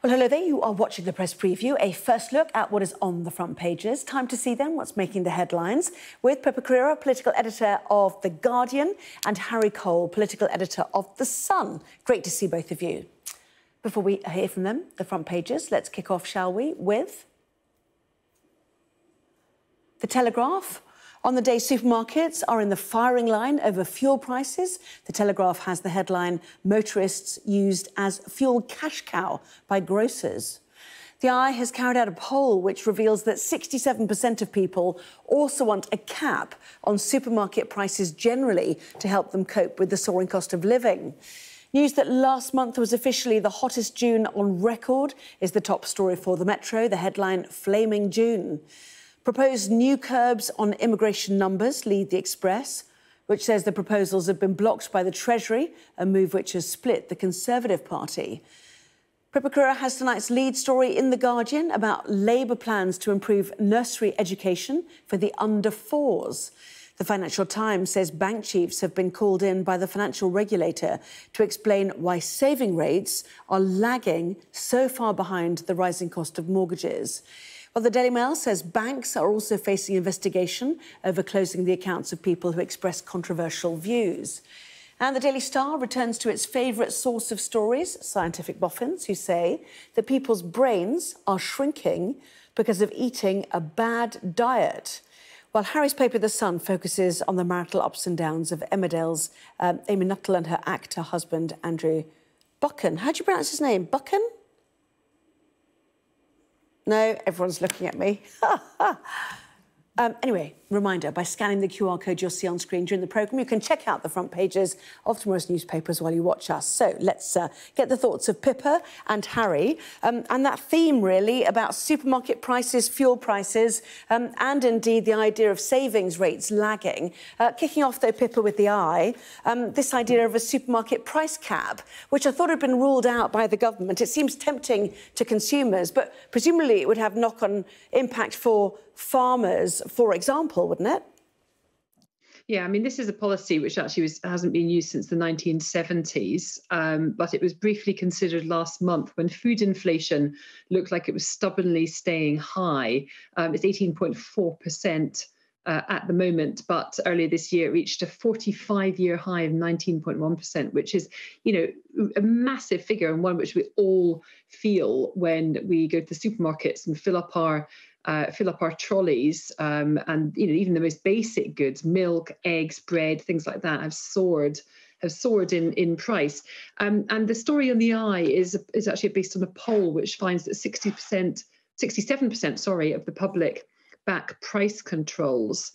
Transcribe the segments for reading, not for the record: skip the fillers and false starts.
Well, hello there. You are watching the press preview, a first look at what is on the front pages. Time to see then what's making the headlines with Pippa Crerar, political editor of The Guardian, and Harry Cole, political editor of The Sun. Great to see both of you. Before we hear from them, the front pages, let's kick off, shall we, with The Telegraph. On the day, supermarkets are in the firing line over fuel prices. The Telegraph has the headline, "Motorists used as fuel cash cow by grocers." The Eye has carried out a poll which reveals that 67% of people also want a cap on supermarket prices generally to help them cope with the soaring cost of living. News that last month was officially the hottest June on record is the top story for the Metro, the headline, "Flaming June." Proposed new curbs on immigration numbers lead the Express, which says the proposals have been blocked by the Treasury, a move which has split the Conservative Party. Pippa Crerar has tonight's lead story in The Guardian about Labour plans to improve nursery education for the under-4s. The Financial Times says bank chiefs have been called in by the financial regulator to explain why saving rates are lagging so far behind the rising cost of mortgages. Well, the Daily Mail says banks are also facing investigation over closing the accounts of people who express controversial views. And the Daily Star returns to its favourite source of stories, scientific boffins, who say that people's brains are shrinking because of eating a bad diet. While Harry's paper, The Sun, focuses on the marital ups and downs of Emmerdale's Amy Nuttall and her actor husband, Andrew Buchan. How do you pronounce his name? Buchan? No, everyone's looking at me. Anyway, reminder, by scanning the QR code you'll see on screen during the programme, you can check out the front pages of tomorrow's newspapers while you watch us. So let's get the thoughts of Pippa and Harry, and that theme, really, about supermarket prices, fuel prices, and indeed the idea of savings rates lagging. Kicking off, though, Pippa, with The Eye, this idea of a supermarket price cap, which I thought had been ruled out by the government. It seems tempting to consumers, but presumably it would have knock-on impact for farmers, for example, wouldn't it? Yeah, I mean, this is a policy which actually hasn't been used since the 1970s, but it was briefly considered last month when food inflation looked like it was stubbornly staying high. It's 18.4% at the moment, but earlier this year it reached a 45-year high of 19.1%, which is, you know, a massive figure, and one which we all feel when we go to the supermarkets and fill up our trolleys, and, you know, even the most basic goods, milk, eggs, bread, things like that, have soared in price. And the story on The Eye is actually based on a poll which finds that 67%, of the public back price controls,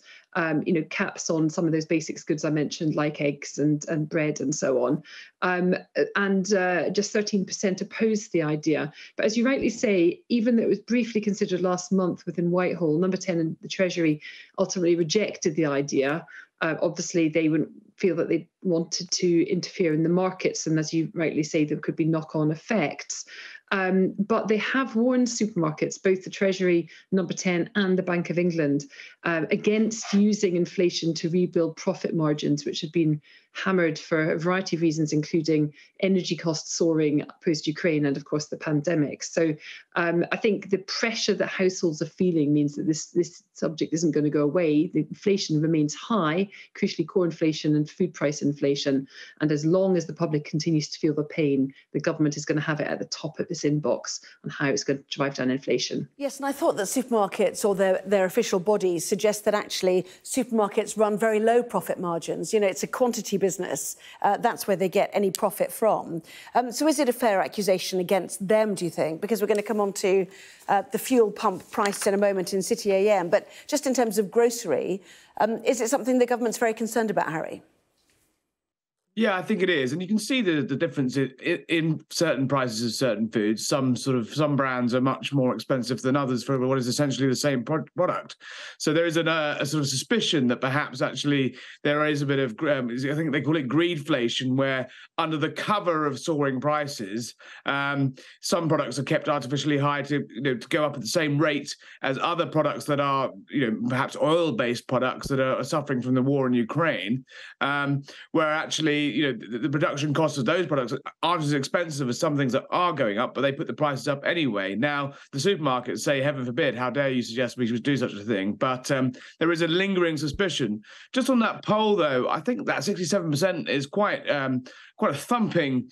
you know, caps on some of those basics goods I mentioned, like eggs and bread and so on. And just 13% opposed the idea. But as you rightly say, even though it was briefly considered last month within Whitehall, Number 10 and the Treasury ultimately rejected the idea. Obviously, they wouldn't feel that they wanted to interfere in the markets. And as you rightly say, there could be knock-on effects. But they have warned supermarkets, both the Treasury, Number 10 and the Bank of England, against using inflation to rebuild profit margins, which have been hammered for a variety of reasons, including energy costs soaring post-Ukraine and, of course, the pandemic. So I think the pressure that households are feeling means that this subject isn't going to go away. The inflation remains high, crucially core inflation and food price inflation. And as long as the public continues to feel the pain, the government is going to have it at the top of this inbox on how it's going to drive down inflation. Yes, and I thought that supermarkets or their official bodies suggest that actually supermarkets run very low profit margins. You know, it's a quantity business. That's where they get any profit from. So is it a fair accusation against them, do you think? Because we're going to come on to the fuel pump price in a moment in City AM. But just in terms of grocery, is it something the government's very concerned about, Harry? Yeah, I think it is. And you can see the difference in certain prices of certain foods. Some brands are much more expensive than others for what is essentially the same product. So there is a sort of suspicion that perhaps actually there is a bit of, I think they call it greedflation, where under the cover of soaring prices, some products are kept artificially high to go up at the same rate as other products that are, perhaps oil-based products that are suffering from the war in Ukraine, where actually the production costs of those products aren't as expensive as some things that are going up, but they put the prices up anyway. Now, the supermarkets say, heaven forbid, how dare you suggest we should do such a thing? But there is a lingering suspicion. Just on that poll, though, I think that 67% is quite a thumping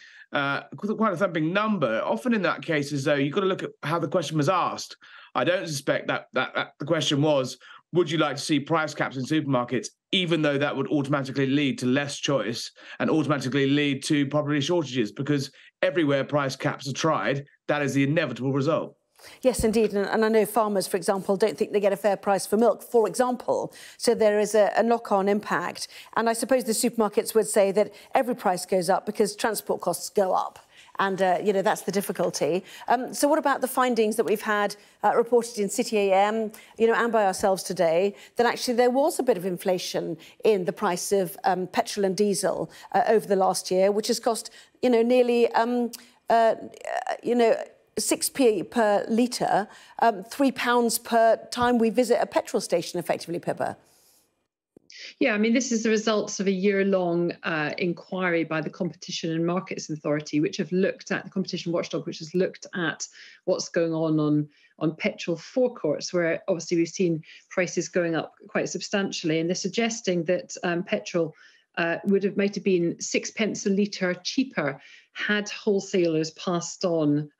number. Often in that case, though, you've got to look at how the question was asked. I don't suspect that the question was, would you like to see price caps in supermarkets, even though that would automatically lead to less choice and automatically lead to property shortages? Because everywhere price caps are tried, that is the inevitable result. Yes, indeed. And I know farmers, for example, don't think they get a fair price for milk, for example. So there is a knock-on impact. And I suppose the supermarkets would say that every price goes up because transport costs go up. And, that's the difficulty. So what about the findings that we've had reported in City AM, and by ourselves today, that actually there was a bit of inflation in the price of petrol and diesel over the last year, which has cost, nearly, 6p per litre, £3 per time we visit a petrol station, effectively, Pippa. Yeah, I mean, this is the results of a year-long inquiry by the Competition and Markets Authority, which have looked at the Competition Watchdog, which has looked at what's going on petrol forecourts, where obviously we've seen prices going up quite substantially, and they're suggesting that petrol might have been 6p a litre cheaper had retailers passed on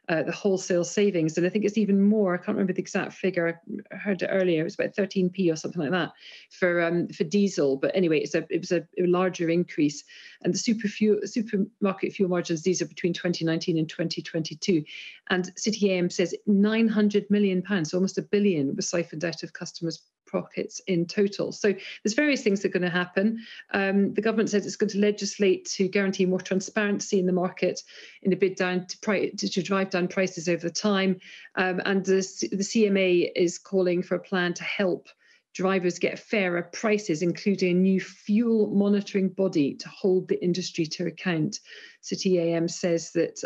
the wholesale savings. And I think it's even more. I can't remember the exact figure. I heard it earlier. It was about 13p or something like that for diesel. But anyway, it was a larger increase. And the supermarket fuel margins, these are between 2019 and 2022. And City AM says £900 million, so almost £1 billion, was siphoned out of customers' pockets in total. So there's various things that are going to happen. The government says it's going to legislate to guarantee more transparency in the market in a bid down to drive down prices over time. And the CMA is calling for a plan to help drivers get fairer prices, including a new fuel monitoring body to hold the industry to account. City AM says that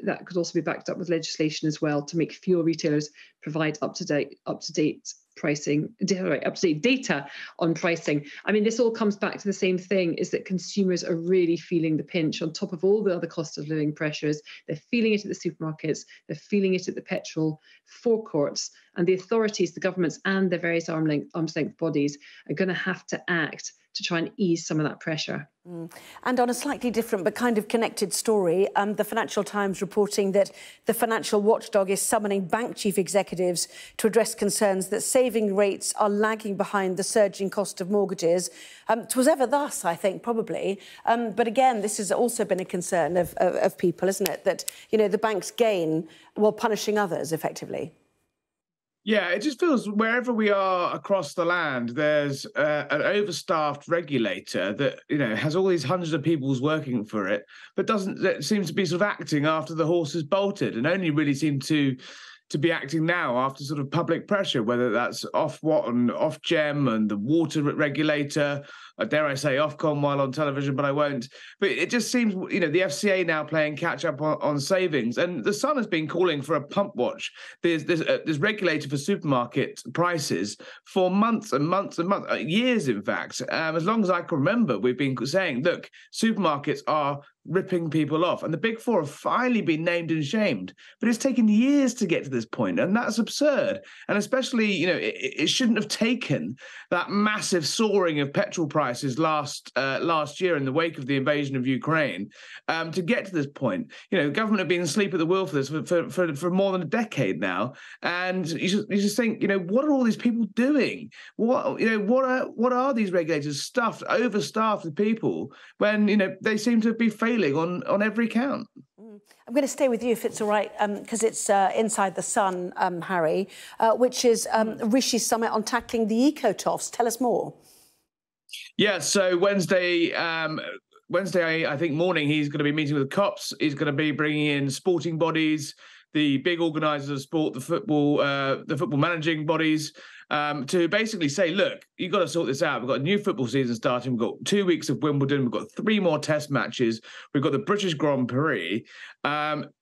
that could also be backed up with legislation as well to make fuel retailers provide up-to-date pricing, up-to-date data on pricing. I mean, this all comes back to the same thing, is that consumers are really feeling the pinch on top of all the other cost of living pressures. They're feeling it at the supermarkets, they're feeling it at the petrol forecourts, and the authorities, the governments and the various arm's length bodies are going to have to act to try and ease some of that pressure. And on a slightly different but kind of connected story, the Financial Times reporting that the financial watchdog is summoning bank chief executives to address concerns that saving rates are lagging behind the surging cost of mortgages. 'Twas ever thus, I think, probably. But again, this has also been a concern of people, isn't it? That, the banks gain while punishing others, effectively. Yeah, it just feels wherever we are across the land, there's an overstaffed regulator that has all these hundreds of people working for it, but that seems to be sort of acting after the horse has bolted, and only really seem to be acting now after sort of public pressure, whether that's Ofwat and Ofgem and the water regulator, dare I say Ofcom while on television, but I won't. But it just seems, the FCA now playing catch up on savings. And the Sun has been calling for a pump watch. There's regulator for supermarket prices for months and months and months, years, in fact. As long as I can remember, we've been saying, look, supermarkets are ripping people off. And the Big Four have finally been named and shamed. But it's taken years to get to this point, and that's absurd. And especially, it shouldn't have taken that massive soaring of petrol prices last year in the wake of the invasion of Ukraine to get to this point. The government have been asleep at the wheel for this for more than a decade now. And you just think, what are all these people doing? What are these regulators overstaffed with people when, they seem to be failing on every count? I'm going to stay with you, if it's all right, because it's Inside the Sun, Harry, which is Rishi's summit on tackling the eco-toffs. Tell us more. Yeah, so Wednesday, I think, morning, he's going to be meeting with the cops. He's going to be bringing in sporting bodies, the big organisers of sport, the football managing bodies, to basically say, look, you've got to sort this out. We've got a new football season starting. We've got 2 weeks of Wimbledon. We've got 3 more test matches. We've got the British Grand Prix.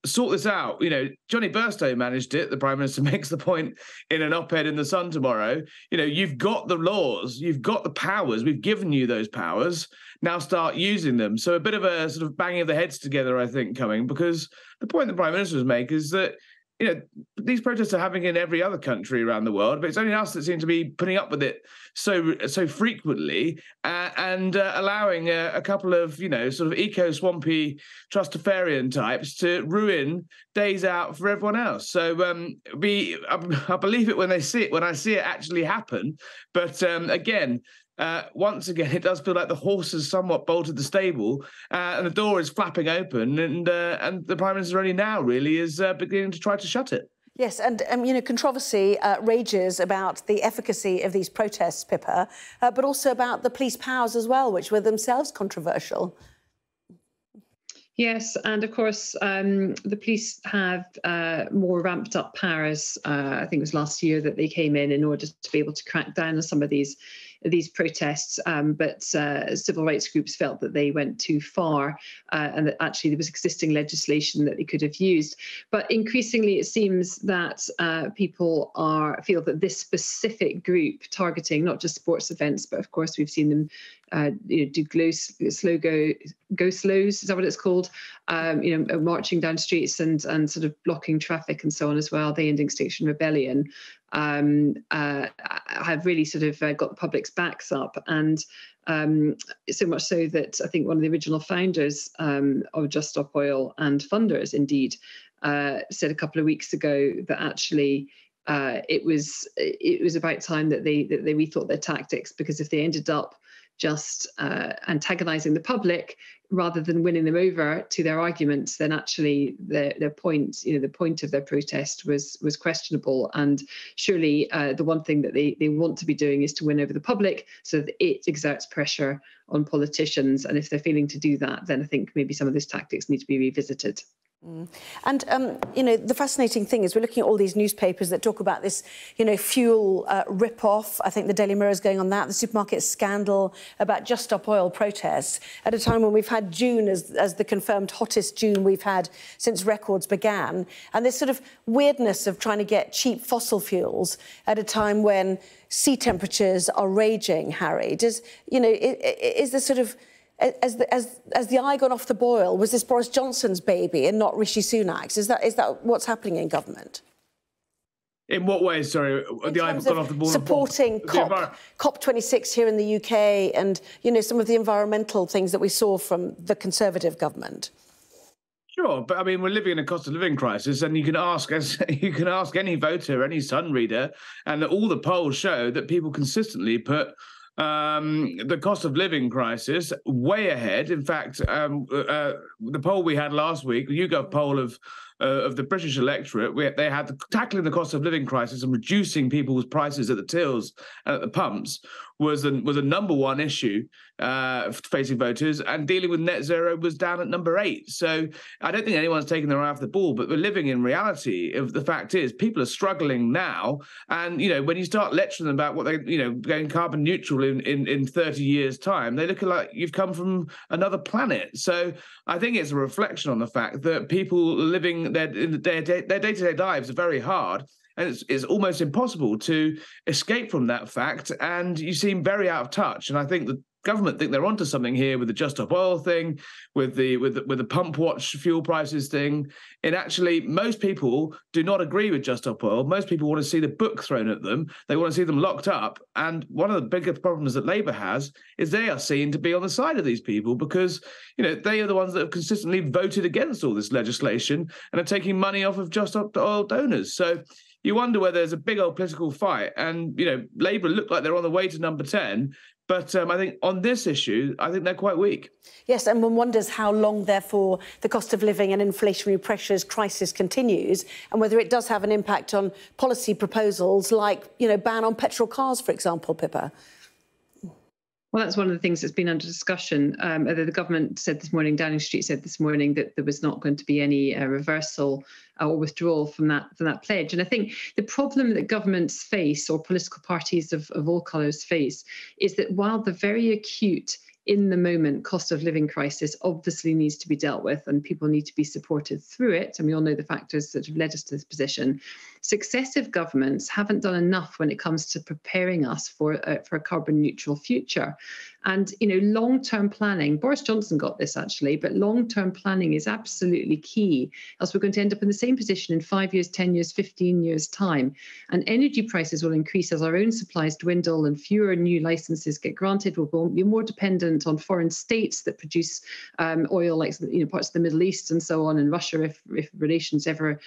Sort this out. You know, Johnny Burstow managed it. The Prime Minister makes the point in an op-ed in The Sun tomorrow. You know, you've got the laws. You've got the powers. We've given you those powers. Now start using them. So a bit of a sort of banging of the heads together, I think, coming, because the point the Prime Minister was making is that, you know, these protests are happening in every other country around the world, but it's only us that seem to be putting up with it so frequently and allowing a couple of, you know, sort of eco-swampy trustafarian types to ruin days out for everyone else. So I believe it when I see it actually happen. But again, once again, it does feel like the horse has somewhat bolted the stable and the door is flapping open, and the Prime Minister only now really is beginning to try to shut it. Yes, and you know, controversy rages about the efficacy of these protests, Pippa, but also about the police powers as well, which were themselves controversial. Yes, and of course, the police have more ramped up powers. I think it was last year that they came in order to be able to crack down on some of these protests, but civil rights groups felt that they went too far and that actually there was existing legislation that they could have used. But increasingly, it seems that people feel that this specific group targeting not just sports events, but of course we've seen them do go slows, is that what it's called? You know, marching down streets and sort of blocking traffic and so on as well. They end Extinction Rebellion. Have really sort of got the public's backs up, and so much so that I think one of the original founders of Just Stop Oil and funders, indeed, said a couple of weeks ago that actually it was about time that they rethought their tactics, because if they ended up just antagonizing the public rather than winning them over to their arguments, then actually their point, you know, the point of their protest was questionable. And surely the one thing that they want to be doing is to win over the public so that it exerts pressure on politicians. And if they're failing to do that, then I think maybe some of those tactics need to be revisited. And, you know, the fascinating thing is we're looking at all these newspapers that talk about this, you know, fuel rip-off. I think the Daily Mirror is going on that, the supermarket scandal about Just Stop Oil protests at a time when we've had June as the confirmed hottest June we've had since records began. And this sort of weirdness of trying to get cheap fossil fuels at a time when sea temperatures are raging, Harry. Is this sort of... As the eye gone off the boil, was this Boris Johnson's baby and not Rishi Sunak's? Is that what's happening in government? In what way, sorry? The eye gone off the boil? Supporting COP26 here in the UK and, you know, some of the environmental things that we saw from the Conservative government. Sure, but I mean, we're living in a cost of living crisis, and you can ask any voter, any Sun reader, and all the polls show that people consistently put the cost of living crisis way ahead. In fact, the poll we had last week, the YouGov poll of the British electorate, they had tackling the cost of living crisis and reducing people's prices at the tills and at the pumps was a number one issue facing voters, and dealing with net zero was down at number 8. So I don't think anyone's taking their eye off the ball, but we're living in reality. Of the fact is, people are struggling now, and you know, when you start lecturing them about what they, you know, going carbon neutral in 30 years' time, they look like you've come from another planet. So I think it's a reflection on the fact that people living their day-to-day lives are very hard. And it's almost impossible to escape from that fact. And you seem very out of touch. And I think the government think they're onto something here with the Just Stop Oil thing, with the pump watch fuel prices thing. And actually, most people do not agree with Just Stop Oil. Most people want to see the book thrown at them. They want to see them locked up. And one of the biggest problems that Labour has is they are seen to be on the side of these people because, you know, they are the ones that have consistently voted against all this legislation and are taking money off of Just Stop Oil donors. So you wonder whether there's a big old political fight. And, you know, Labour look like they're on the way to number 10. But I think on this issue, I think they're quite weak. Yes, and one wonders how long, therefore, the cost of living and inflationary pressures crisis continues, and whether it does have an impact on policy proposals like, you know, ban on petrol cars, for example, Pippa. Well, that's one of the things that's been under discussion. The government said this morning, Downing Street said this morning, that there was not going to be any reversal or withdrawal from that pledge. And I think the problem that governments face, or political parties of all colours face, is that while the very acute, in the moment cost of living crisis obviously needs to be dealt with, and people need to be supported through it, and we all know the factors that have led us to this position, successive governments haven't done enough when it comes to preparing us for a carbon neutral future. And, long-term planning, Boris Johnson got this actually, but long-term planning is absolutely key, else we're going to end up in the same position in 5 years, 10 years, 15 years time. And energy prices will increase as our own supplies dwindle and fewer new licenses get granted. We'll be more dependent on foreign states that produce oil, like parts of the Middle East and so on, and Russia, if relations ever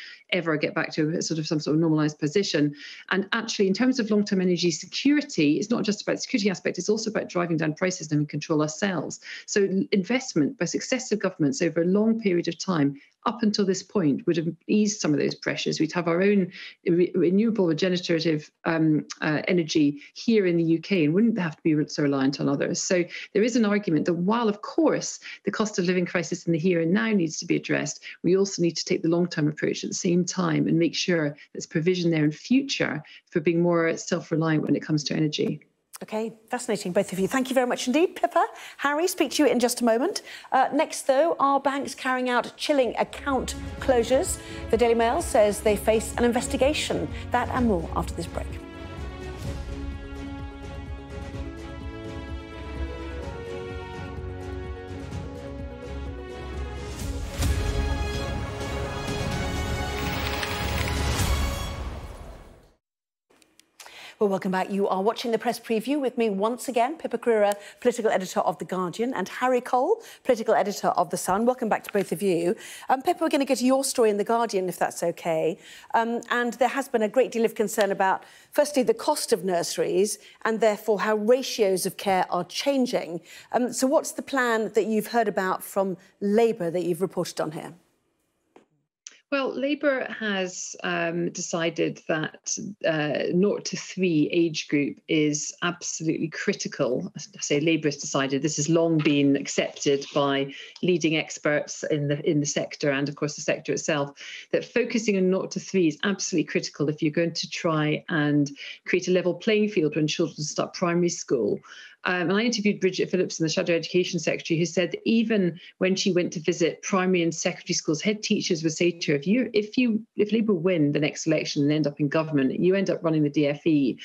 get back to some sort of normalized position. And actually, in terms of long-term energy security, it's not just about the security aspect, it's also about driving down prices and we control ourselves. So investment by successive governments over a long period of time up until this point would have eased some of those pressures. We'd have our own renewable regenerative energy here in the UK and wouldn't have to be so reliant on others. So there is an argument that while, of course, the cost of living crisis in the here and now needs to be addressed, we also need to take the long-term approach at the same time and make sure there's provision there in future for being more self-reliant when it comes to energy. OK, fascinating, both of you. Thank you very much indeed, Pippa. Harry, speak to you in just a moment. Next, though, are banks carrying out chilling account closures? The Daily Mail says they face an investigation. That and more after this break. Well, welcome back. You are watching the press preview with me once again, Pippa Crerar, political editor of The Guardian, and Harry Cole, political editor of The Sun. Welcome back to both of you. Pippa, we're going to get to your story in The Guardian, if that's OK. And there has been a great deal of concern about, firstly, the cost of nurseries and therefore how ratios of care are changing. So what's the plan that you've heard about from Labour that you've reported on here? Well, Labour has decided that 0 to 3 age group is absolutely critical. I say Labour has decided. This has long been accepted by leading experts in the sector and, of course, the sector itself, that focusing on 0 to 3 is absolutely critical if you're going to try and create a level playing field when children start primary school. And I interviewed Bridget Phillips, the Shadow Education Secretary, who said that even when she went to visit primary and secondary schools, head teachers would say to her, if Labour win the next election and end up in government, you end up running the DfE,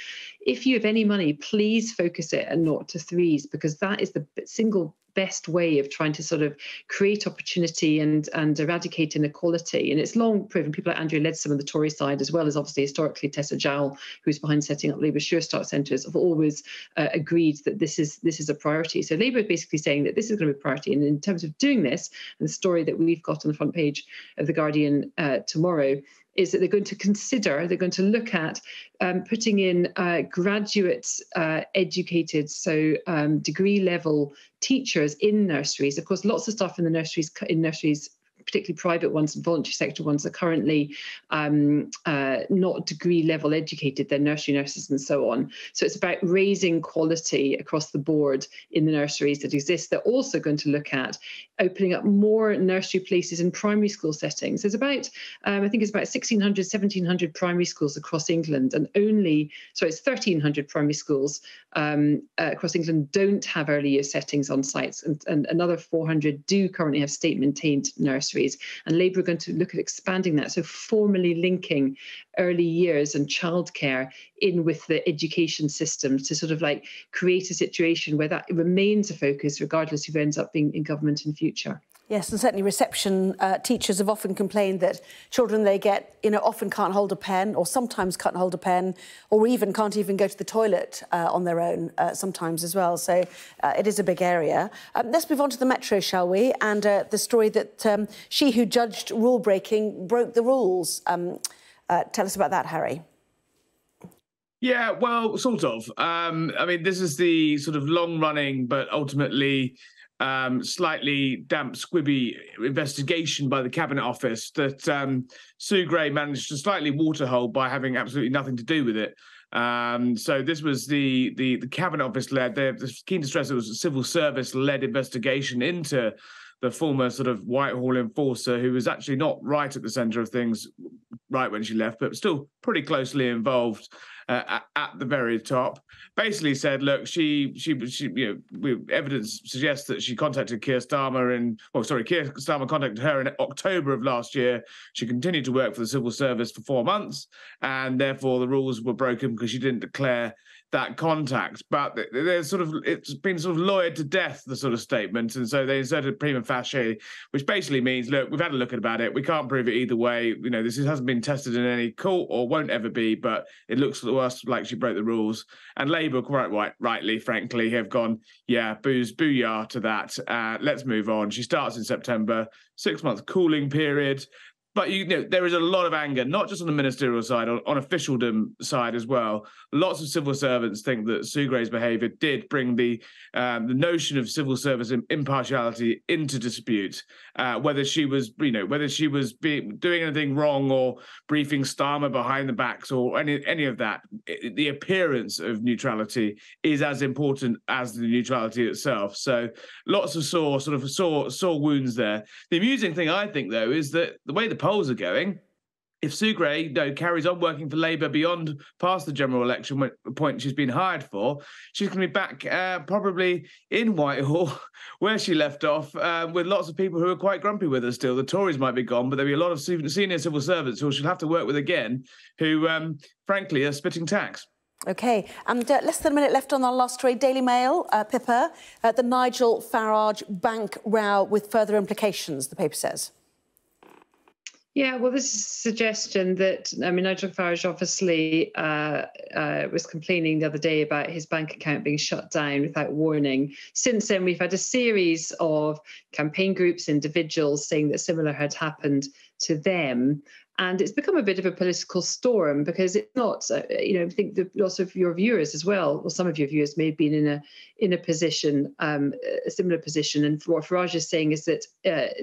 if you have any money, please focus it at 0 to 3s, because that is the single best way of trying to sort of create opportunity and eradicate inequality. And it's long proven, people like Andrea Leadsom on the Tory side, as well as obviously historically Tessa Jowell, who's behind setting up Labour Sure Start centres, have always agreed that this is a priority. So Labour is basically saying that this is going to be a priority. And in terms of doing this, and the story that we've got on the front page of The Guardian tomorrow, is that they're going to look at putting in graduate educated, so degree level teachers in nurseries. Of course, lots of stuff in nurseries, particularly private ones and voluntary sector ones, are currently not degree level educated. They're nursery nurses and so on. So it's about raising quality across the board in the nurseries that exist. They're also going to look at opening up more nursery places in primary school settings. There's about, I think it's about 1,600, 1,700 primary schools across England, and it's 1,300 primary schools across England don't have early year settings on sites, and another 400 do currently have state-maintained nurseries. And Labour are going to look at expanding that, so formally linking early years and childcare in with the education system to sort of like create a situation where that remains a focus regardless of who ends up being in government in future. Yes, and certainly reception teachers have often complained that children they get, often can't hold a pen, or sometimes can't hold a pen, or even can't even go to the toilet on their own sometimes as well. So it is a big area. Let's move on to the Metro, shall we? And the story that she who judged rule breaking broke the rules. Tell us about that, Harry. Yeah, well, sort of. I mean, this is the sort of long-running but ultimately slightly damp, squibby investigation by the Cabinet Office that Sue Gray managed to slightly waterhole by having absolutely nothing to do with it. So this was the Cabinet Office led. They're keen to stress it was a civil service led investigation into the former sort of Whitehall enforcer, who was actually not right at the centre of things right when she left, but still pretty closely involved at the very top. Basically said, look, evidence suggests that she contacted Keir Starmer Keir Starmer contacted her in October of last year. She continued to work for the civil service for 4 months, and therefore the rules were broken because she didn't declare that contact. But it's been sort of lawyered to death, the sort of statement, and so they inserted prima facie, which basically means, look, we've had a look about it, we can't prove it either way. This hasn't been tested in any court or won't ever be, but it looks to us like she broke the rules. And Labour, quite rightly, frankly, have gone, yeah, booyah to that. Let's move on. She starts in September, 6-month cooling period. But there is a lot of anger, not just on the ministerial side, on officialdom side as well. Lots of civil servants think that Sue Gray's behaviour did bring the notion of civil service impartiality into dispute. Whether she was doing anything wrong or briefing Starmer behind the backs or any of that, the appearance of neutrality is as important as the neutrality itself. So lots of sore wounds there. The amusing thing, I think, though, is that the way the polls are going, if Sue Gray carries on working for Labour past the general election point she's been hired for, she's going to be back probably in Whitehall where she left off, with lots of people who are quite grumpy with her still. The Tories might be gone, but there'll be a lot of senior civil servants who she'll have to work with again, who frankly are spitting tax. OK, and less than a minute left on our last story. Daily Mail, Pippa, the Nigel Farage bank row with further implications, the paper says. Yeah, well, this is a suggestion that, Nigel Farage obviously was complaining the other day about his bank account being shut down without warning. Since then, we've had a series of campaign groups, individuals saying that similar had happened to them. And it's become a bit of a political storm because it's not, I think that lots of your viewers as well, some of your viewers may have been in a position, a similar position. And what Farage is saying is that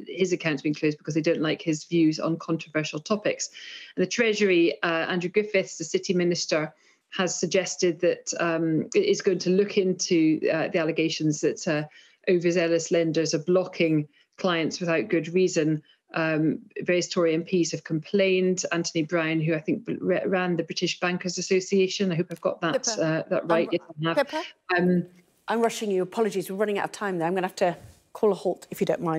his account's been closed because they don't like his views on controversial topics. And the Treasury, Andrew Griffiths, the City Minister, has suggested that it is going to look into the allegations that overzealous lenders are blocking clients without good reason. Various Tory MPs have complained. Anthony Brown, who I think ran the British Bankers Association, I hope I've got that right. Pippa, I'm rushing you. Apologies, we're running out of time there. I'm going to have to call a halt if you don't mind.